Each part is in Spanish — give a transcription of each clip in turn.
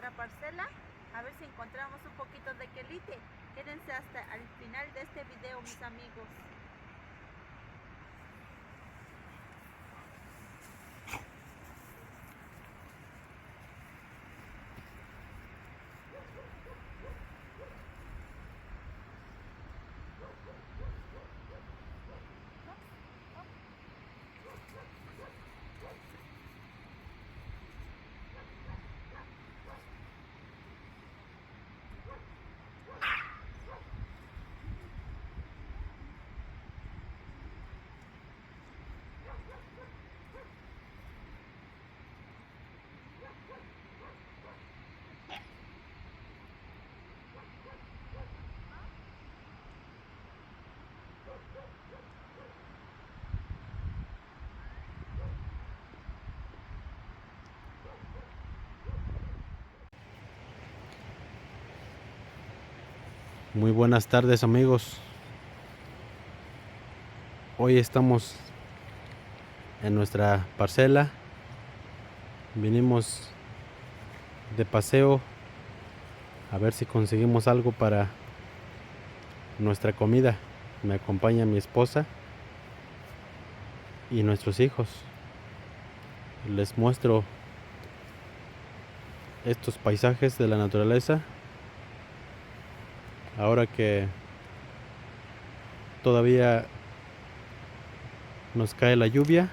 nuestra parcela, a ver si encontramos un poquito de quelite. Quédense hasta el final de este video, mis amigos. Muy buenas tardes, amigos. Hoy estamos en nuestra parcela. Vinimos de paseo a ver si conseguimos algo para nuestra comida. Me acompaña mi esposa y nuestros hijos. Les muestro estos paisajes de la naturaleza. Ahora que todavía nos cae la lluvia,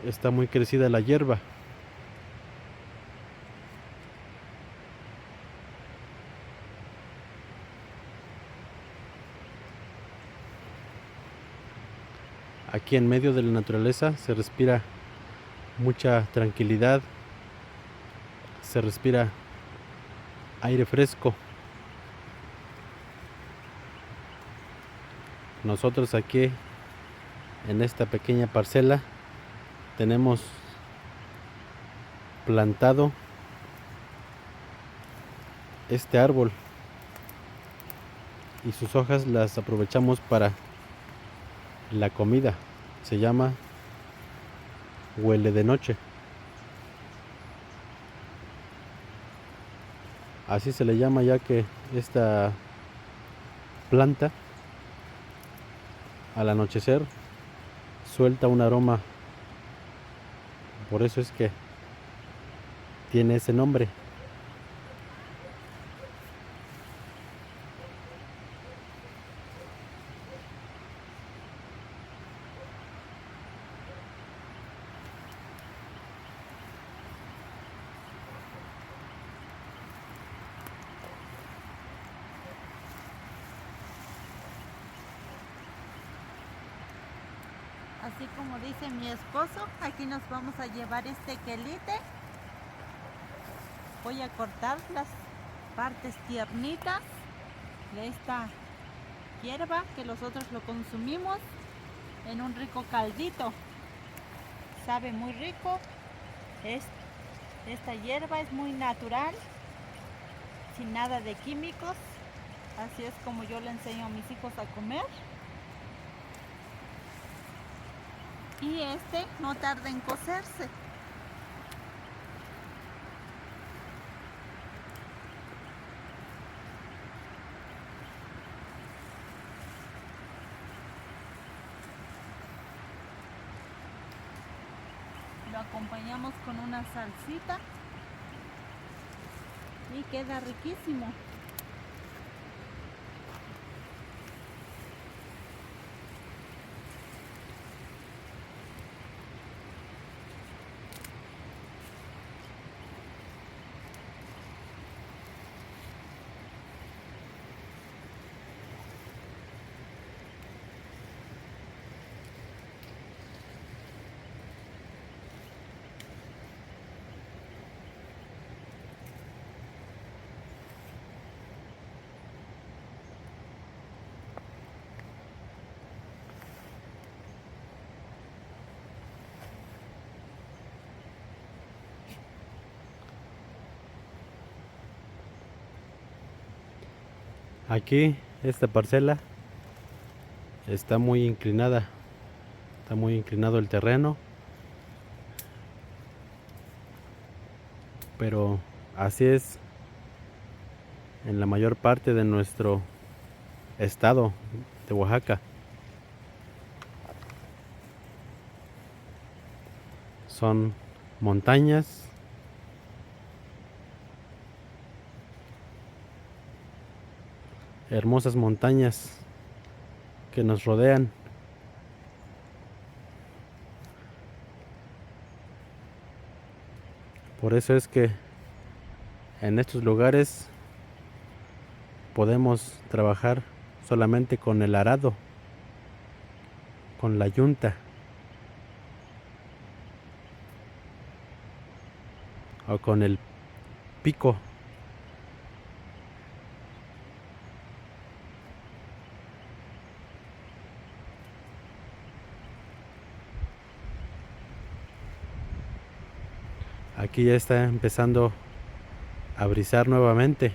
está muy crecida la hierba. Aquí en medio de la naturaleza se respira mucha tranquilidad, se respira aire fresco. Nosotros aquí en esta pequeña parcela tenemos plantado este árbol y sus hojas las aprovechamos para la comida. Se llama huele de noche. Así se le llama ya que esta planta al anochecer suelta un aroma. Por eso es que tiene ese nombre. Así como dice mi esposo, aquí nos vamos a llevar este quelite. Voy a cortar las partes tiernitas de esta hierba que nosotros lo consumimos en un rico caldito. Sabe muy rico. Esta hierba es muy natural, sin nada de químicos. Así es como yo le enseño a mis hijos a comer. Y este no tarda en cocerse. Lo acompañamos con una salsita y queda riquísimo. Aquí esta parcela está muy inclinada. Está muy inclinado el terreno. pero así es en la mayor parte de nuestro estado de Oaxaca. Son montañas, hermosas montañas que nos rodean. Por eso es que en estos lugares podemos trabajar solamente con el arado, con la yunta o con el pico. Aquí ya está empezando a brisar nuevamente.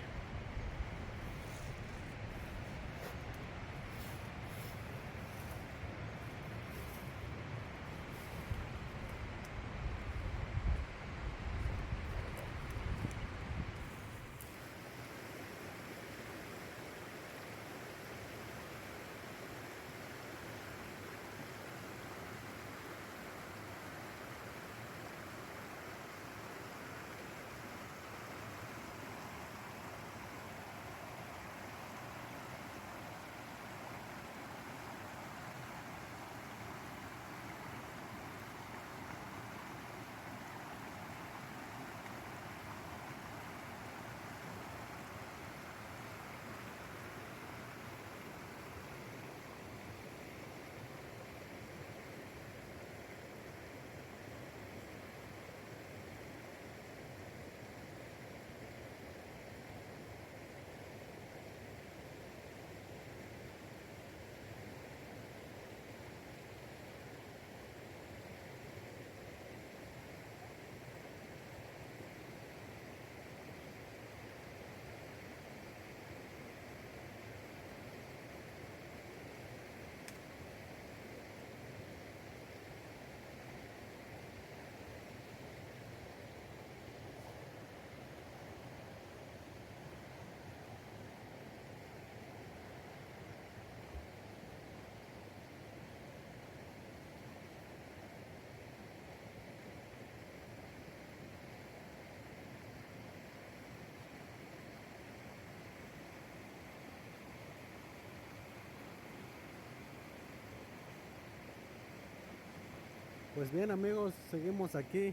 Pues bien, amigos, seguimos aquí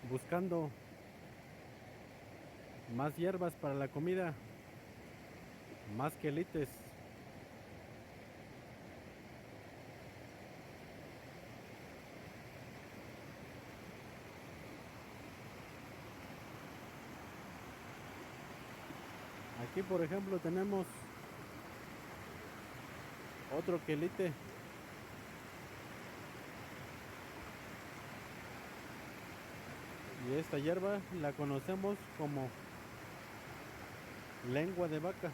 buscando más hierbas para la comida, más quelites. Aquí, por ejemplo, tenemos otro quelite. Y esta hierba la conocemos como lengua de vaca.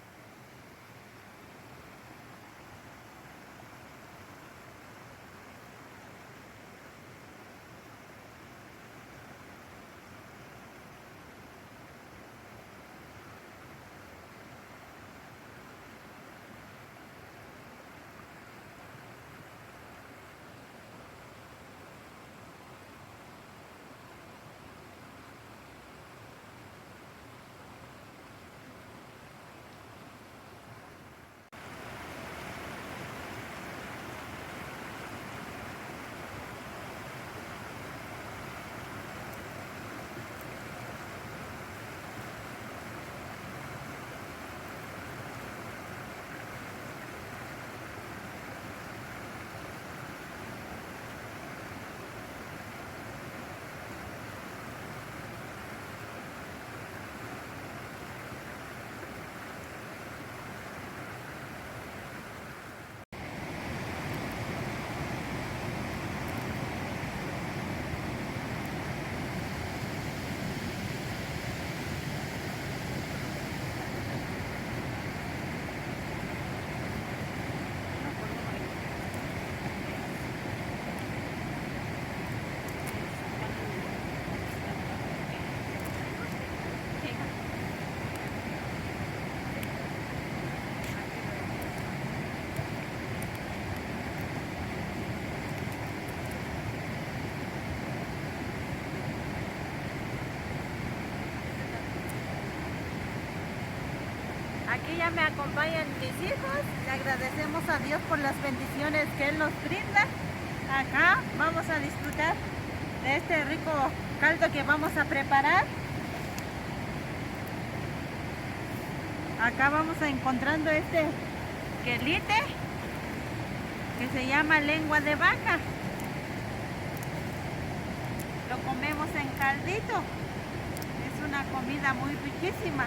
Aquí ya me acompañan mis hijos. Le agradecemos a Dios por las bendiciones que Él nos brinda. Acá vamos a disfrutar de este rico caldo que vamos a preparar. Acá vamos a encontrando este quelite que se llama lengua de vaca. Lo comemos en caldito. Es una comida muy riquísima.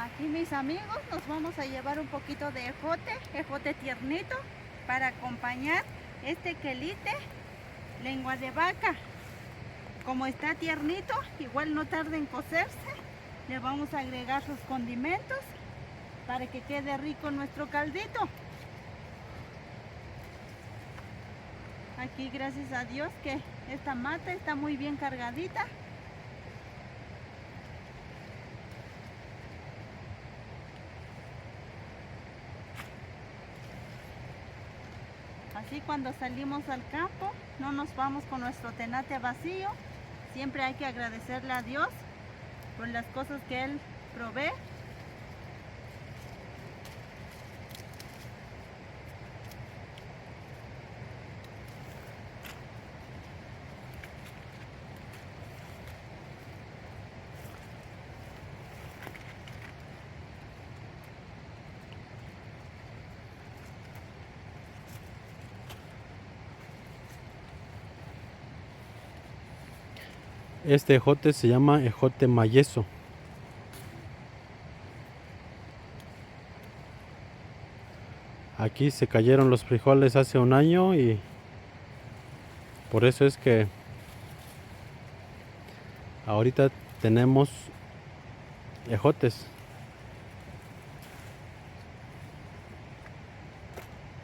Aquí mis amigos nos vamos a llevar un poquito de ejote tiernito para acompañar este quelite, lengua de vaca. Como está tiernito, igual no tarda en cocerse, le vamos a agregar sus condimentos para que quede rico nuestro caldito. Aquí gracias a Dios que esta mata está muy bien cargadita. Así cuando salimos al campo no nos vamos con nuestro tenate vacío. Siempre hay que agradecerle a Dios por las cosas que Él provee. Este ejote se llama ejote mayeso. Aquí se cayeron los frijoles hace un año y por eso es que ahorita tenemos ejotes.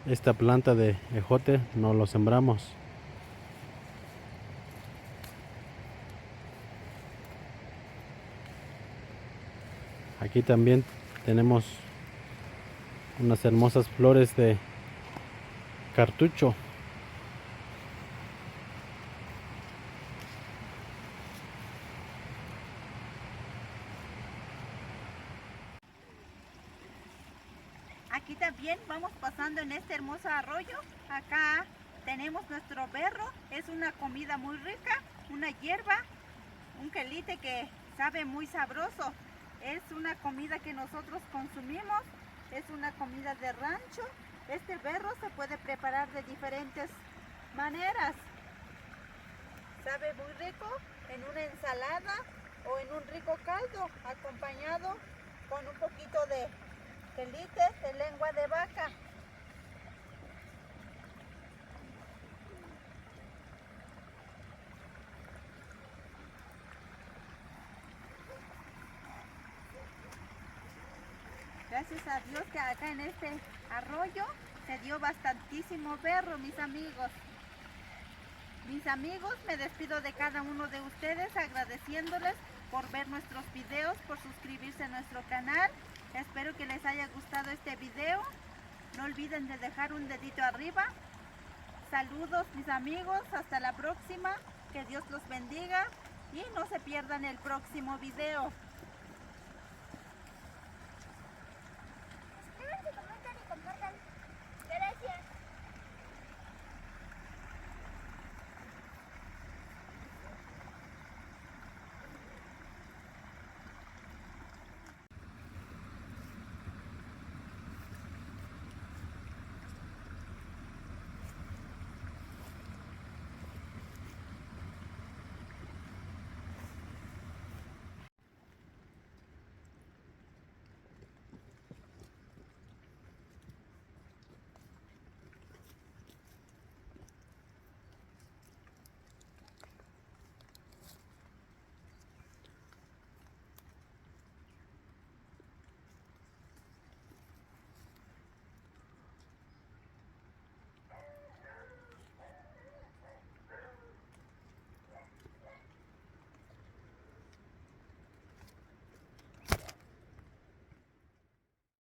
Esta planta de ejote no lo sembramos. Aquí también tenemos unas hermosas flores de cartucho. Aquí también vamos pasando en este hermoso arroyo. Acá tenemos nuestro berro. Es una comida muy rica, una hierba, un quelite que sabe muy sabroso. Es una comida que nosotros consumimos. Es una comida de rancho. Este berro se puede preparar de diferentes maneras. Sabe muy rico en una ensalada o en un rico caldo, acompañado con un poquito de quelite de lengua de vaca. Gracias a Dios que acá en este arroyo se dio bastantísimo berro, mis amigos. Mis amigos, me despido de cada uno de ustedes agradeciéndoles por ver nuestros videos, por suscribirse a nuestro canal. Espero que les haya gustado este video. No olviden de dejar un dedito arriba. Saludos mis amigos, hasta la próxima. Que Dios los bendiga y no se pierdan el próximo video.